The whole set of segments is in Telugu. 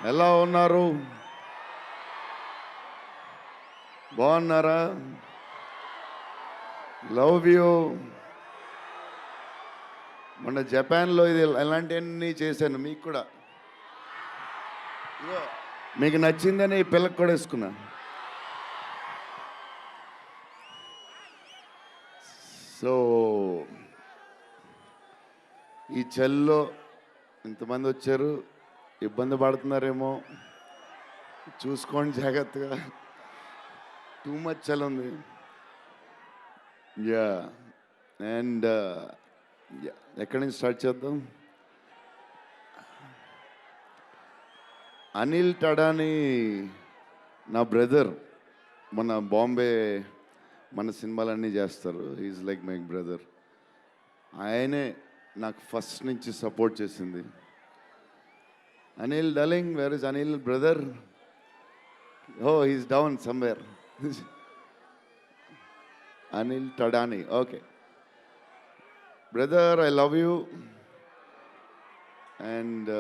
ఎలా ఉన్నారు? బాగున్నారా? Love you. మొన్న జపాన్లో ఇది ఇలాంటివన్నీ చేశాను మీకు కూడా. ఇదిగో, మీకు నచ్చిందని ఈ పిల్లకి కూడా వేసుకున్నా. సో ఈ చలిలో ఇంతమంది వచ్చారు, ఇబ్బంది పడుతున్నారేమో, చూసుకోండి జాగ్రత్తగా. టూ మచ్ చలి ఉంది. యా అండ్ ఎక్కడి నుంచి స్టార్ట్ చేద్దాం? అనిల్ టడాని నా బ్రదర్. మన బాంబే మన సినిమాలన్నీ చేస్తారు. Is like my brother. ఆయనే నాకు ఫస్ట్ నుంచి సపోర్ట్ చేసింది. Anil darling, where is Anil brother? Oh he's down somewhere. Anil Thadani, okay brother, I love you. And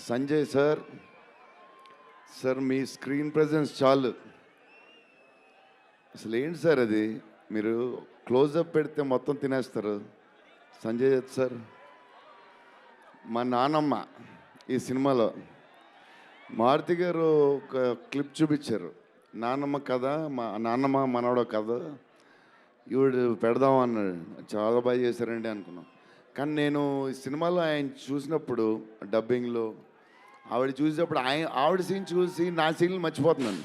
Sanjay sir, sir మీ స్క్రీన్ ప్రెజెన్స్ చాలు. అసలు ఏంటి సార్ అది, మీరు క్లోజప్ పెడితే మొత్తం తినేస్తారు. సంజయ్ దత్ సార్, మా నానమ్మ ఈ సినిమాలో మారుతి గారు ఒక క్లిప్ చూపించారు. నాన్నమ్మ కథ, మా నాన్నమ్మ మనవడో కథ, ఈవిడ పెడదాం అన్నాడు. చాలా బాగా చేశారండి అనుకున్నాం. కానీ నేను ఈ సినిమాలో ఆయన చూసినప్పుడు డబ్బింగ్లో ఆవిడ చూసినప్పుడు ఆవిడ సీన్ చూసి నా సీన్లు మర్చిపోతున్నాను.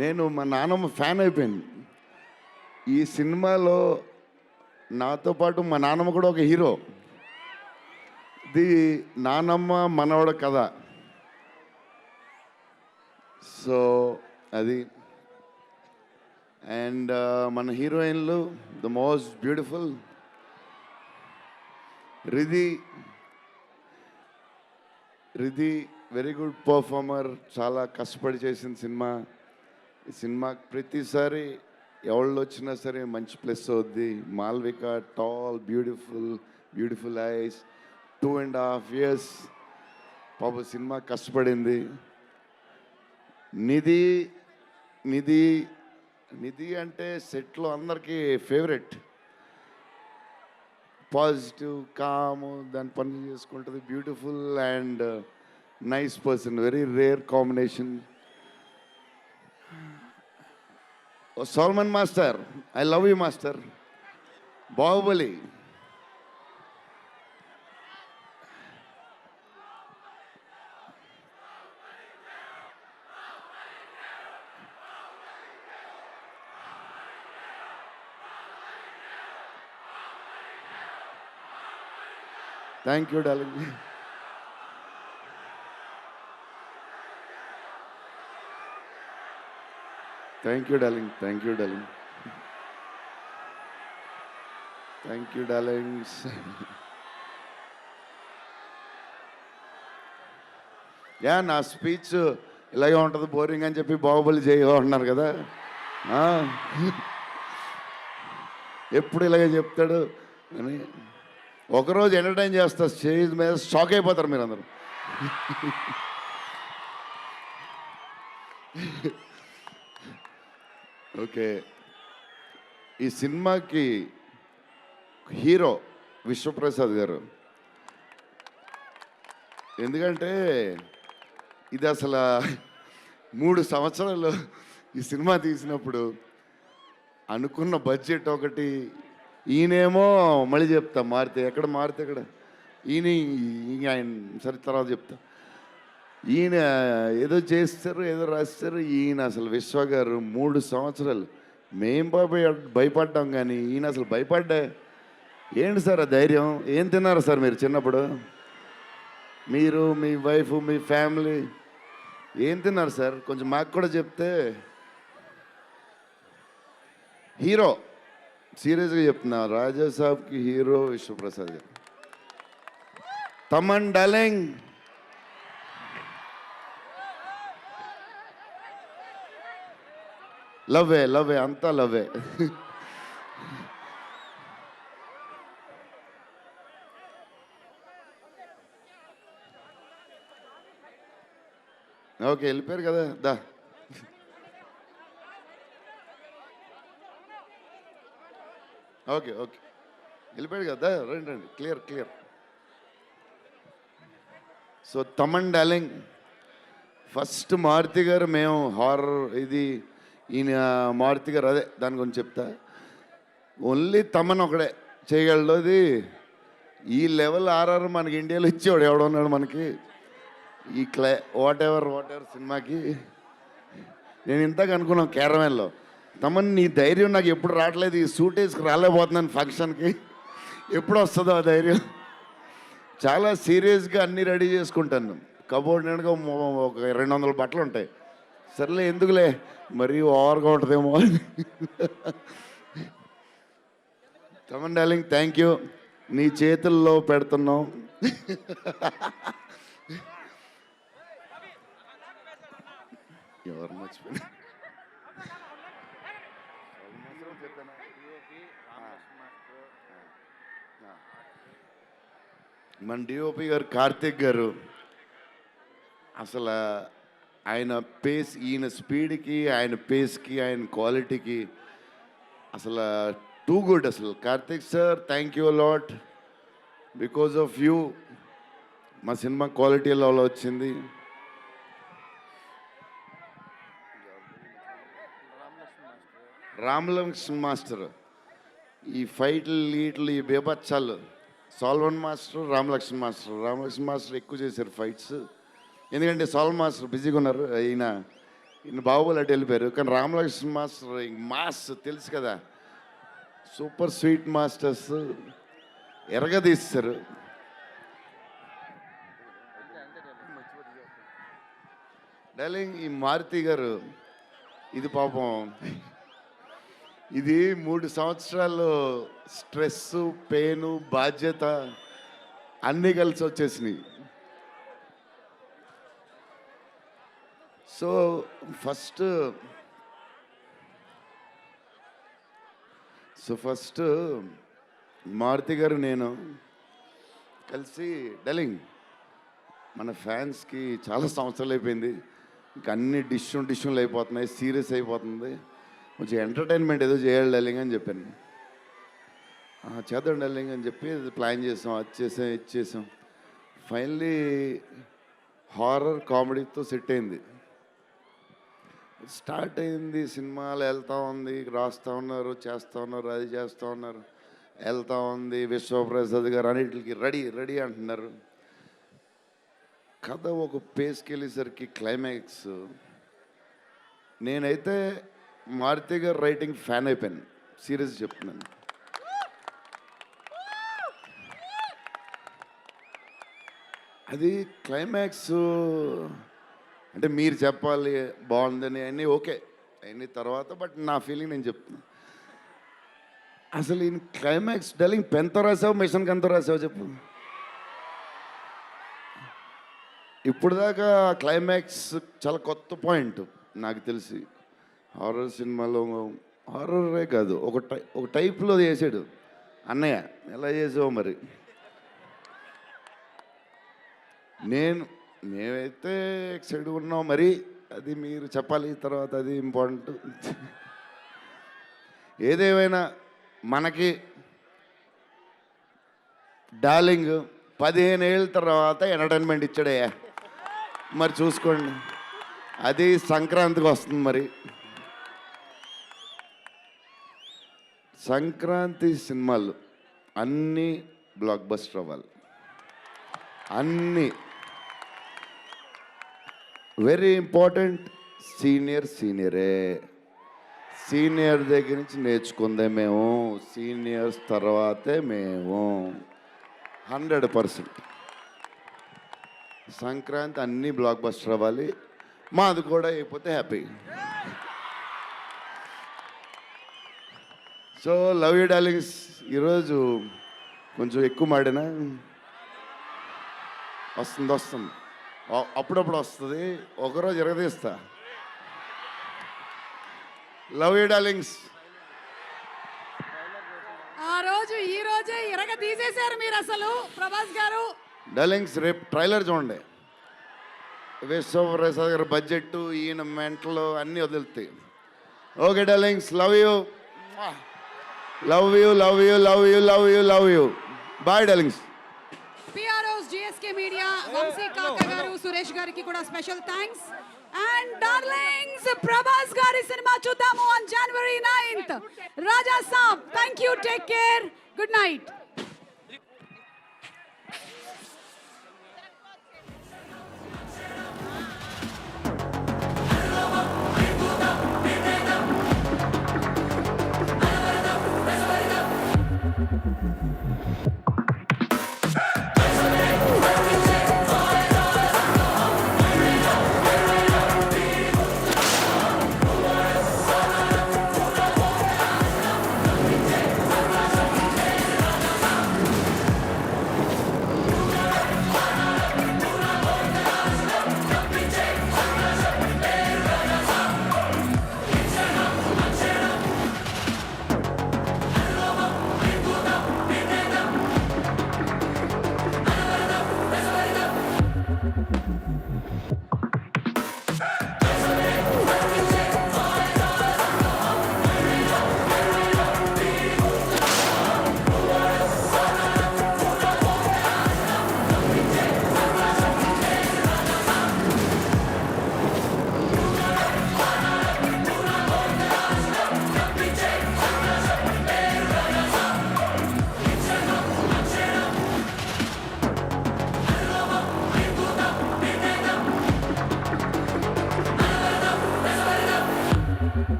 నేను మా నాన్నమ్మ ఫ్యాన్ అయిపోయాను. ఈ సినిమాలో నాతో పాటు మా నాన్నమ్మ కూడా ఒక హీరో. ఇది నానమ్మ మనవడ కథ. సో అది. అండ్ మన హీరోయిన్లు the most beautiful Ridhi. Very good performer, చాలా కష్టపడి చేసిన సినిమా. ఈ సినిమాకి ప్రతిసారి ఎవళ్ళు వచ్చినా సరే మంచి ప్లస్ అవుద్ది. Malvika, tall, beautiful eyes, 2.5 years పాప సినిమా కష్టపడింది. నిధి అంటే సెట్లో అందరికీ ఫేవరెట్. పాజిటివ్, కామ్, దాని పని చేసుకుంటుంది. Beautiful and nice person, very rare combination. Salman master, I love you master. Baahubali, thank you darling. Thank you darling, thank you darling, thank you darlings. Yeah, నా స్పీచ్ ఇలాగే ఉంటుంది బోరింగ్ అని చెప్పి బాహుబలి చేయమన్నారు కదా. ఎప్పుడు ఇలాగే చెప్తాడు అని ఒకరోజు ఎంటర్టైన్ చేస్తా స్టేజ్ మీద, షాక్ అయిపోతారు మీరు అందరూ. ఓకే, ఈ సినిమాకి హీరో విశ్వప్రసాద్ గారు. ఎందుకంటే ఇది అసలు 3 సంవత్సరాలు ఈ సినిమా తీసినప్పుడు అనుకున్న బడ్జెట్ ఒకటి, ఈయనేమో మళ్ళీ చెప్తా మారితే ఎక్కడ ఈయన ఆయన సరే తర్వాత చెప్తా. ఈయన ఏదో చేస్తారు, ఏదో రాస్తారు. ఈయన అసలు విశ్వ గారు 3 సంవత్సరాలు మేం భయపడ్డాం, కానీ ఈయన అసలు భయపడ్డా. ఏంటి సార్ ఆ ధైర్యం? ఏం తిన్నారు సార్ మీరు చిన్నప్పుడు? మీరు, మీ వైఫ్, మీ ఫ్యామిలీ ఏం తిన్నారు సార్? కొంచెం మాకు కూడా చెప్తే. హీరో, సీరియస్గా చెప్తున్నా, రాజా సాబ్కి హీరో విశ్వప్రసాద్ గారు. తమన్ డార్లింగ్, లవ్వే అంతా లవ్వే. ఓకే, వెళ్ళిపోయారు కదా, దా. ఓకే ఓకే, వెళ్ళిపోయాడు కదా, రండి రండి, clear clear. So Thaman darling, first Maruthi garu మేము హారర్ ఇది ఈయన మారుతి గారు అదే దాని గురించి చెప్తా. ఓన్లీ తమన్ ఒకడే చేయగలడు అది. ఈ లెవెల్ ఆర్ఆర్ మనకి ఇండియాలో ఇచ్చేవాడు ఎవడున్నాడు మనకి ఈ వాట్ ఎవర్ సినిమాకి. నేను ఇంతకు అనుకున్నాను క్యారమెన్లో, తమన్ నీ ధైర్యం నాకు ఎప్పుడు రావట్లేదు, ఈ సూట్ వేసుకు రాలేకపోతున్నాను ఫంక్షన్కి, ఎప్పుడు వస్తుందో ఆ ధైర్యం. చాలా సీరియస్గా అన్నీ రెడీ చేసుకుంటాను. కబోర్డ్ నిండుగా ఒక 200 బట్టలు ఉంటాయి. సర్లే ఎందుకులే మరీ ఓవర్గా ఉంటుందేమో అని. తమన్ డార్లింగ్ థ్యాంక్ యూ, నీ చేతుల్లో పెడుతున్నాం. ఎవరు మర్చిపోయి మన డిఓపి గారు కార్తిక్ గారు, అసలు ఆయన పేస్, ఈయన స్పీడ్కి, ఆయన పేస్కి, ఆయన క్వాలిటీకి అసలు టూ గుడ్. అసలు Karthik sir thank you lot, because of you మా సినిమా క్వాలిటీ లెవెల్ వచ్చింది. రామలక్ష్మణ్ మాస్టర్ ఈ ఫైట్లు వీటిలు ఈ బేబచ్చాలు, సాల్వన్ మాస్టర్ రామలక్ష్మణ్ మాస్టర్ ఎక్కువ చేశారు ఫైట్స్. ఎందుకంటే సాల్వన్ మాస్టర్ బిజీగా ఉన్నారు, ఈయన బాహుబలి అటు వెళ్ళిపోయారు. కానీ రామలక్ష్మణ్ మాస్టర్ మాస్ తెలుసు కదా, సూపర్ స్వీట్ మాస్టర్స్ ఎరగదీస్తారు. డార్లింగ్ ఈ మారుతి గారు ఇది పాపం, ఇది 3 సంవత్సరాలు స్ట్రెస్, పెయిన్, బాధ్యత అన్నీ కలిసి వచ్చేసినాయి. సో ఫస్ట్ మారుతి గారు నేను కలిసి, డార్లింగ్ మన ఫ్యాన్స్కి చాలా సంవత్సరాలు అయిపోయింది, ఇంకా అన్ని డిష్యూలు అయిపోతున్నాయి, సీరియస్ అయిపోతుంది, కొంచెం ఎంటర్టైన్మెంట్ ఏదో చేయాలి డార్లింగ్ అని చెప్పాను. చేద్దాం డార్లింగ్ అని చెప్పి ప్లాన్ చేసాం, అది చేసాం ఇది చేసాం. ఫైనలీ హారర్ కామెడీతో సెట్ అయింది. స్టార్ట్ అయింది, సినిమాలు వెళ్తూ ఉంది, రాస్తూ ఉన్నారు, చేస్తూ ఉన్నారు, అది చేస్తూ ఉన్నారు, వెళ్తూ ఉంది. విశ్వప్రసాద్ గారు అన్నిటికి రెడీ అంటున్నారు. కథ ఒక పేస్కి వెళ్ళేసరికి క్లైమాక్స్, నేనైతే మారుతి గారు రైటింగ్ ఫ్యాన్ అయిపోయాను, సీరియస్ చెప్తున్నాను. అది క్లైమాక్స్ అంటే మీరు చెప్పాలి బాగుందని అన్నీ ఓకే అన్నీ తర్వాత, బట్ నా ఫీలింగ్ నేను చెప్తున్నాను. అసలు ఈ క్లైమాక్స్ డార్లింగ్ పెన్తో రాసావు, మిషన్కి ఎంతో రాసావు చెప్పు. ఇప్పుడు దాకా క్లైమాక్స్ చాలా కొత్త పాయింట్ నాకు తెలిసి. హారర్ సినిమాలో హారరే కాదు, ఒక టైప్లో చేసాడు అన్నయ్య. ఎలా చేసావు మరి? మేమైతే ఎక్సైడ్ ఉన్నాం, మరి అది మీరు చెప్పాలి తర్వాత, అది ఇంపార్టెంట్. ఏదేమైనా మనకి డార్లింగ్ 15 ఏళ్ళ తర్వాత ఎంటర్టైన్మెంట్ ఇచ్చాడయ్యా, మరి చూసుకోండి. అది సంక్రాంతికి వస్తుంది. మరి సంక్రాంతి సినిమాలు అన్నీ బ్లాక్ బస్టర్ అవ్వాలి, అన్నీ. Very important, సీనియరే. సీనియర్ దగ్గర నుంచి నేర్చుకుందే మేము, సీనియర్స్ తర్వాతే మేము. 100% సంక్రాంతి అన్నీ బ్లాక్ బస్టర్ అవ్వాలి, మాది కూడా అయిపోతే happy. So love you darlings. ఈరోజు కొంచెం ఎక్కువ మాడినా వస్తుంది, అప్పుడప్పుడు వస్తుంది, ఒకరోజు ఎరగదీస్తా. Love you darlings. ఆ రోజు ఈ రోజే ఇరగ తీసేశారు మీరు అసలు ప్రభాస్ గారు. డార్లింగ్స్ రేపు ట్రైలర్ చూడండి, విశ్వప్రసాద్ గారి బడ్జెట్ ఈయన మెంటలు అన్నీ వదులుతాయి. Okay darlings, love you love you love you love you love you love you. Bye darlings. PROs GSK media Vamsi Kaka garu Suresh గారికి కూడా special thanks. And darlings, Prabhas గారి సినిమా చూద్దాము on January 9th. Raja Saab, thank you, take care, good night.